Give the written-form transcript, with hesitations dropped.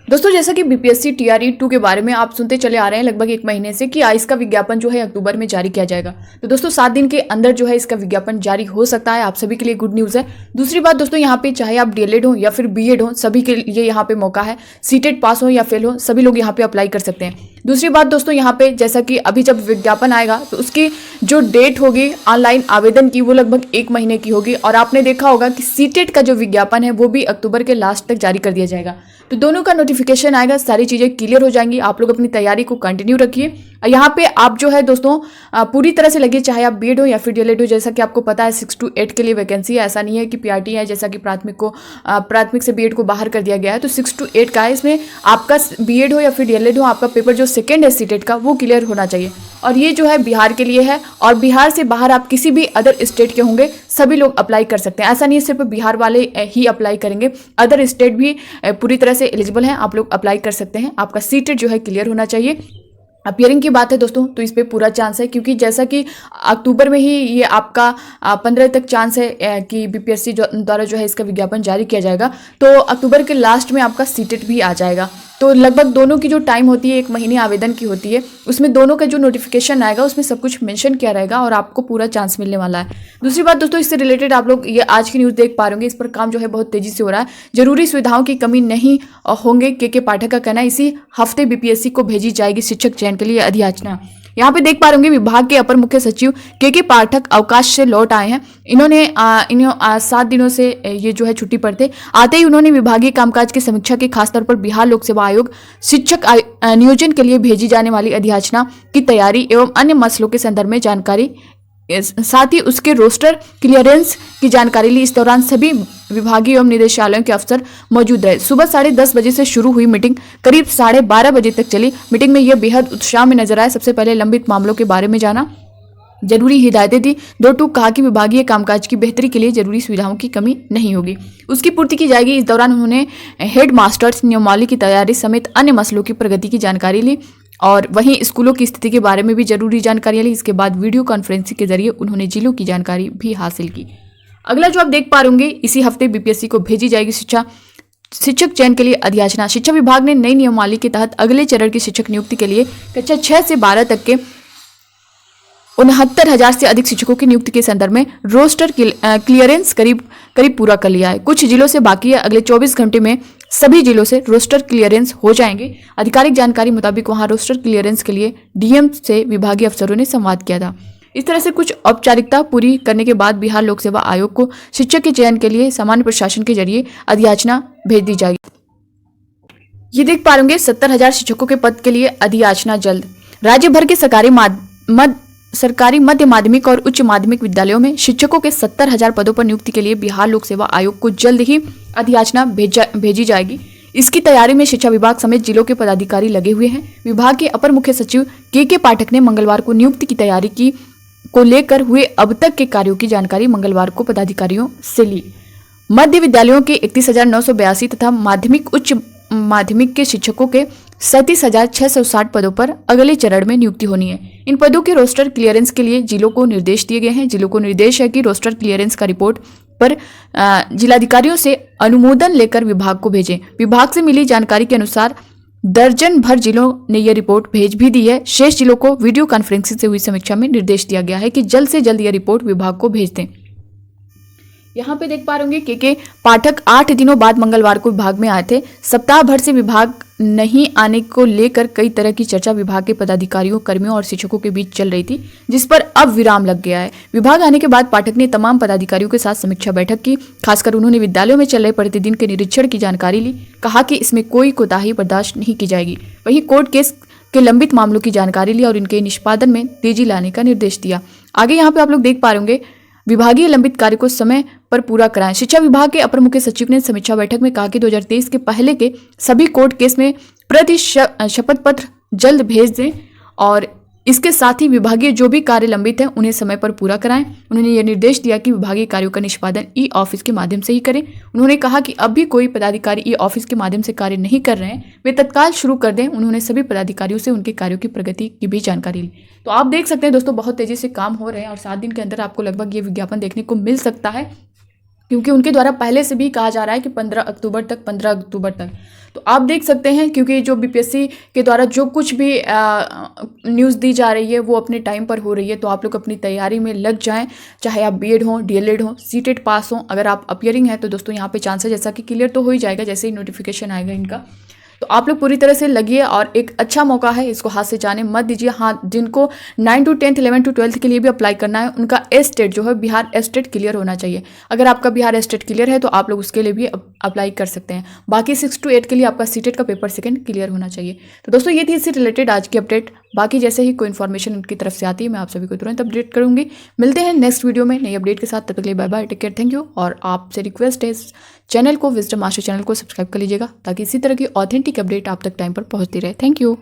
दोस्तों जैसा कि बीपीएससी टीआरई 2 के बारे में आप सुनते चले आ रहे हैं लगभग एक महीने से कि इसका विज्ञापन जो है अक्टूबर में जारी किया जाएगा। तो दोस्तों 7 दिन के अंदर जो है इसका विज्ञापन जारी हो सकता है। आप सभी के लिए गुड न्यूज़ है। दूसरी बात दोस्तों, यहाँ पे चाहे आप डीएलएड हो या फिर बीएड हो, सभी के लिए यहाँ पे मौका है। सीटेट पास हो या फेल हो, सभी लोग यहाँ पे अप्लाई कर सकते हैं। दूसरी बात दोस्तों, यहाँ पे जैसा कि अभी जब विज्ञापन आएगा तो उसकी जो डेट होगी ऑनलाइन आवेदन की वो लगभग 1 महीने की होगी। और आपने देखा होगा कि सीटेट का जो विज्ञापन है वो भी अक्टूबर के लास्ट तक जारी कर दिया जाएगा। तो दोनों का नोटिफिकेशन आएगा, सारी चीज़ें क्लियर हो जाएंगी। आप लोग अपनी तैयारी को कंटिन्यू रखिए। यहाँ पे आप जो है दोस्तों पूरी तरह से लगिए, चाहे आप बीएड हो या फिर डीएलएड हो। जैसा कि आपको पता है 6 to 8 के लिए वैकेंसी है। ऐसा नहीं है कि पीआरटी है जैसा कि प्राथमिक से बीएड को बाहर कर दिया गया है। तो 6 to 8 का है। इसमें आपका बीएड हो या फिर डीएलएड हो, आपका पेपर जो सेकेंड है सीटेट का वो क्लियर होना चाहिए। और ये जो है बिहार के लिए है। और बिहार से बाहर आप किसी भी अदर स्टेट के होंगे सभी लोग अप्लाई कर सकते हैं। ऐसा नहीं है सिर्फ बिहार वाले ही अप्लाई करेंगे, अदर स्टेट भी पूरी तरह से एलिजिबल हैं। आप लोग अप्लाई कर सकते हैं। आपका सीटेट जो है क्लियर होना चाहिए। अपियरिंग की बात है दोस्तों तो इस पे पूरा चांस है, क्योंकि जैसा कि अक्टूबर में ही ये आपका 15 तक चांस है कि बीपीएससी द्वारा जो है इसका विज्ञापन जारी किया जाएगा। तो अक्टूबर के लास्ट में आपका सीटेट भी आ जाएगा। तो लगभग दोनों की जो टाइम होती है 1 महीने आवेदन की होती है, उसमें दोनों का जो नोटिफिकेशन आएगा उसमें सब कुछ मेंशन किया रहेगा और आपको पूरा चांस मिलने वाला है। दूसरी बात दोस्तों, इससे रिलेटेड आप लोग ये आज की न्यूज़ देख पा रहे होंगे, इस पर काम जो है बहुत तेजी से हो रहा है। जरूरी सुविधाओं की कमी नहीं होंगे, के पाठक का कहना है। इसी हफ्ते बीपीएससी को भेजी जाएगी शिक्षक चयन के लिए अधियाचना। यहाँ पे देख पा रहे होंगे विभाग के अपर मुख्य सचिव के पाठक अवकाश से लौट आए हैं। इन्होंने 7 दिनों से ये जो है छुट्टी पर थे। आते ही उन्होंने विभागीय कामकाज की समीक्षा की, खासतौर पर बिहार लोक सेवा आयोग शिक्षक नियोजन के लिए भेजी जाने वाली अधियाचना की तैयारी एवं अन्य मसलों के संदर्भ में जानकारी, साथ ही उसके रोस्टर क्लियरेंस की जानकारी ली। इस दौरान सभी विभागीय एवं निदेशालयों के अफसर मौजूद रहे। सुबह 10:30 बजे से शुरू हुई मीटिंग करीब 12:30 बजे तक चली। मीटिंग में यह बेहद उत्साह में नजर आए। सबसे पहले लंबित मामलों के बारे में जाना, जरूरी हिदायतें दी। 2 टूक कहा कि विभागीय कामकाज की बेहतरी के लिए जरूरी सुविधाओं की कमी नहीं होगी, उसकी पूर्ति की जाएगी। इस दौरान उन्होंने हेड मास्टर्स नियमावली की तैयारी समेत अन्य मसलों की प्रगति की जानकारी ली और वहीं स्कूलों की स्थिति के बारे में भी जरूरी जानकारियां ली। इसके बाद वीडियो कॉन्फ्रेंसिंग के जरिए उन्होंने जिलों की जानकारी भी हासिल की। अगला जो आप देख पा रहे इसी हफ्ते बीपीएससी को भेजी जाएगी शिक्षक चयन के लिए अधियाचना। शिक्षा विभाग ने नई नियमावली के तहत अगले चरण की शिक्षक नियुक्ति के लिए कक्षा 6 से 12 तक के 69,000 से अधिक शिक्षकों की नियुक्ति के संदर्भ में रोस्टर क्लियरेंस करीब पूरा कर लिया है। कुछ जिलों से बाकी है। अगले 24 घंटे में सभी जिलों से रोस्टर क्लियरेंस हो जाएंगे। आधिकारिक जानकारी मुताबिक वहां रोस्टर क्लियरेंस के लिए डीएम से विभागीय अफसरों ने संवाद किया था। इस तरह से कुछ औपचारिकता पूरी करने के बाद बिहार लोक सेवा आयोग को शिक्षक के चयन के लिए सामान्य प्रशासन के जरिए अधियाचना भेज दी जाएगी। ये देख पा रहे 70,000 शिक्षकों के पद के लिए अधियाचना जल्द। राज्य भर के सरकारी मध्य माध्यमिक और उच्च माध्यमिक विद्यालयों में शिक्षकों के 70,000 पदों पर नियुक्ति के लिए बिहार लोक सेवा आयोग को जल्द ही अधियाचना भेजी जाएगी। इसकी तैयारी में शिक्षा विभाग समेत जिलों के पदाधिकारी लगे हुए हैं। विभाग के अपर मुख्य सचिव के पाठक ने मंगलवार को नियुक्ति की तैयारी को लेकर हुए अब तक के कार्यों की जानकारी मंगलवार को पदाधिकारियों से ली। मध्य विद्यालयों के 31,982 तथा माध्यमिक उच्च माध्यमिक के शिक्षकों के 37,660 पदों पर अगले चरण में नियुक्ति होनी है। इन पदों के रोस्टर क्लियरेंस के लिए जिलों को निर्देश दिए गए हैं। जिलों को निर्देश है कि रोस्टर क्लियरेंस का रिपोर्ट पर जिलाधिकारियों से अनुमोदन लेकर विभाग को भेजें। विभाग से मिली जानकारी के अनुसार दर्जन भर जिलों ने यह रिपोर्ट भेज भी दी है। शेष जिलों को वीडियो कॉन्फ्रेंसिंग से हुई समीक्षा में निर्देश दिया गया है कि जल्द से जल्द यह रिपोर्ट विभाग को भेज दें। यहाँ पे देख पा रहे होंगे के पाठक 8 दिनों बाद मंगलवार को विभाग में आए थे। सप्ताह भर से विभाग नहीं आने को लेकर कई तरह की चर्चा विभाग के पदाधिकारियों, कर्मियों और शिक्षकों के बीच चल रही थी, जिस पर अब विराम लग गया है। विभाग आने के बाद पाठक ने तमाम पदाधिकारियों के साथ समीक्षा बैठक की। खासकर उन्होंने विद्यालयों में चल रहे प्रतिदिन के निरीक्षण की जानकारी ली। कहा कि इसमें कोई कोताही बर्दाश्त नहीं की जाएगी। वहीं कोर्ट केस के लंबित मामलों की जानकारी ली और इनके निष्पादन में तेजी लाने का निर्देश दिया। आगे यहाँ पे आप लोग देख पा रहे होंगे विभागीय लंबित कार्य को समय पर पूरा कराएं। शिक्षा विभाग के अपर मुख्य सचिव ने समीक्षा बैठक में कहा कि 2023 के पहले के सभी कोर्ट केस में प्रति शपथ पत्र जल्द भेज दें और इसके साथ ही विभागीय जो भी कार्य लंबित हैं उन्हें समय पर पूरा कराएं। उन्होंने यह निर्देश दिया कि विभागीय कार्यों का निष्पादन ई ऑफिस के माध्यम से ही करें। उन्होंने कहा कि अब भी कोई पदाधिकारी ई ऑफिस के माध्यम से कार्य नहीं कर रहे हैं, वे तत्काल शुरू कर दें। उन्होंने सभी पदाधिकारियों से उनके कार्यों की प्रगति की भी जानकारी ली। तो आप देख सकते हैं दोस्तों बहुत तेजी से काम हो रहे हैं और 7 दिन के अंदर आपको लगभग ये विज्ञापन देखने को मिल सकता है। क्योंकि उनके द्वारा पहले से भी कहा जा रहा है कि 15 अक्टूबर तक। तो आप देख सकते हैं, क्योंकि जो बीपीएससी के द्वारा जो कुछ भी न्यूज़ दी जा रही है वो अपने टाइम पर हो रही है। तो आप लोग अपनी तैयारी में लग जाएं, चाहे आप बीएड हो, डीएलएड हो, सीटेट पास हो। अगर आप अपियरिंग है तो दोस्तों यहाँ पे चांस है जैसा कि क्लियर तो हो ही जाएगा जैसे ही नोटिफिकेशन आएगा इनका। तो आप लोग पूरी तरह से लगिए और एक अच्छा मौका है, इसको हाथ से जाने मत दीजिए। हाँ, जिनको 9 to 10th 11 to 12th के लिए भी अप्लाई करना है, उनका एस्टेट जो है बिहार एस्टेट क्लियर होना चाहिए। अगर आपका बिहार एस्टेट क्लियर है तो आप लोग उसके लिए भी अप्लाई कर सकते हैं। बाकी 6 to 8 के लिए आपका सीटेट का पेपर सेकंड क्लियर होना चाहिए। तो दोस्तों ये थी इससे रिलेटेड आज की अपडेट। बाकी जैसे ही कोई इन्फॉर्मेशन उनकी तरफ से आती है मैं आप सभी को तुरंत अपडेट करूंगी। मिलते हैं नेक्स्ट वीडियो में नई अपडेट के साथ, तब तक के लिए bye bye, take care, thank you. और आपसे रिक्वेस्ट है चैनल को, विजडम मास्टर चैनल को सब्सक्राइब कर लीजिएगा ताकि इसी तरह की ऑथेंटिक अपडेट आप तक टाइम पर पहुंचती रहे। Thank you.